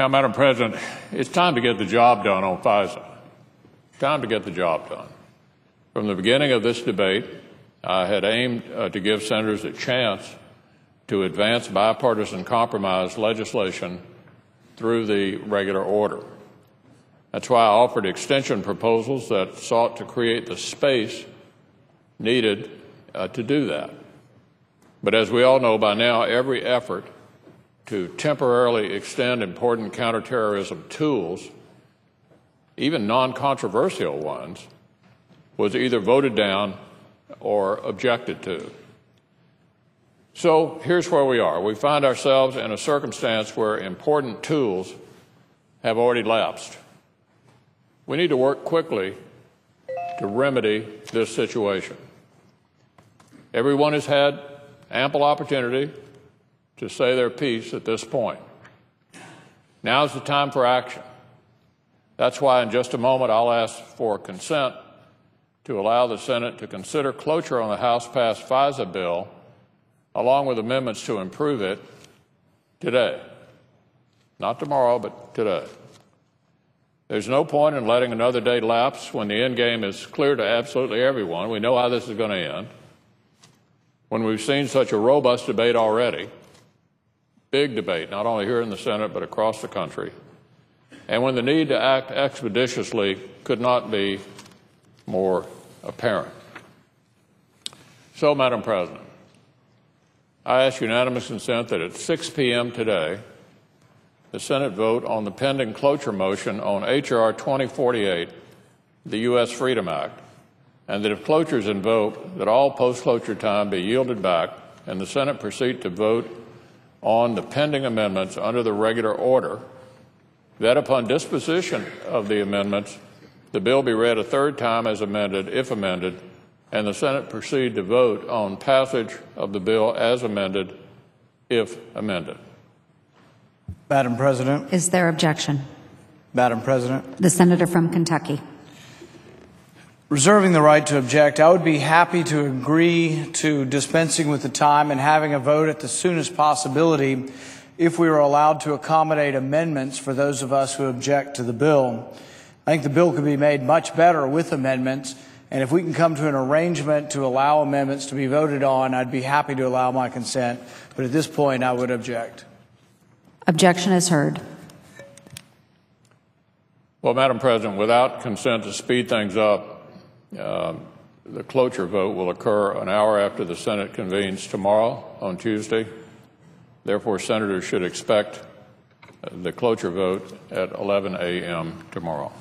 Now, Madam President, it's time to get the job done on FISA. Time to get the job done. From the beginning of this debate, I had aimed to give senators a chance to advance bipartisan compromise legislation through the regular order. That's why I offered extension proposals that sought to create the space needed to do that. But as we all know by now, every effort to temporarily extend important counterterrorism tools, even non-controversial ones, was either voted down or objected to. So here's where we are. We find ourselves in a circumstance where important tools have already lapsed. We need to work quickly to remedy this situation. Everyone has had ample opportunity to say their piece at this point. Now is the time for action. That's why in just a moment I'll ask for consent to allow the Senate to consider cloture on the House-passed FISA bill, along with amendments to improve it, today. Not tomorrow, but today. There's no point in letting another day lapse when the end game is clear to absolutely everyone. We know how this is going to end. When we've seen such a robust debate already, big debate, not only here in the Senate, but across the country, and when the need to act expeditiously could not be more apparent. So, Madam President, I ask unanimous consent that at 6 p.m. today, the Senate vote on the pending cloture motion on H.R. 2048, the U.S. Freedom Act, and that if cloture is invoked, that all post-cloture time be yielded back and the Senate proceed to vote on the pending amendments under the regular order, that upon disposition of the amendments, the bill be read a third time as amended, if amended, and the Senate proceed to vote on passage of the bill as amended, if amended. Madam President. Is there objection? Madam President. The senator from Kentucky. Reserving the right to object, I would be happy to agree to dispensing with the time and having a vote at the soonest possibility if we were allowed to accommodate amendments for those of us who object to the bill. I think the bill could be made much better with amendments, and if we can come to an arrangement to allow amendments to be voted on, I'd be happy to allow my consent, but at this point I would object. Objection is heard. Well, Madam President, without consent to speed things up, the cloture vote will occur an hour after the Senate convenes tomorrow on Tuesday. Therefore, senators should expect the cloture vote at 11 a.m. tomorrow.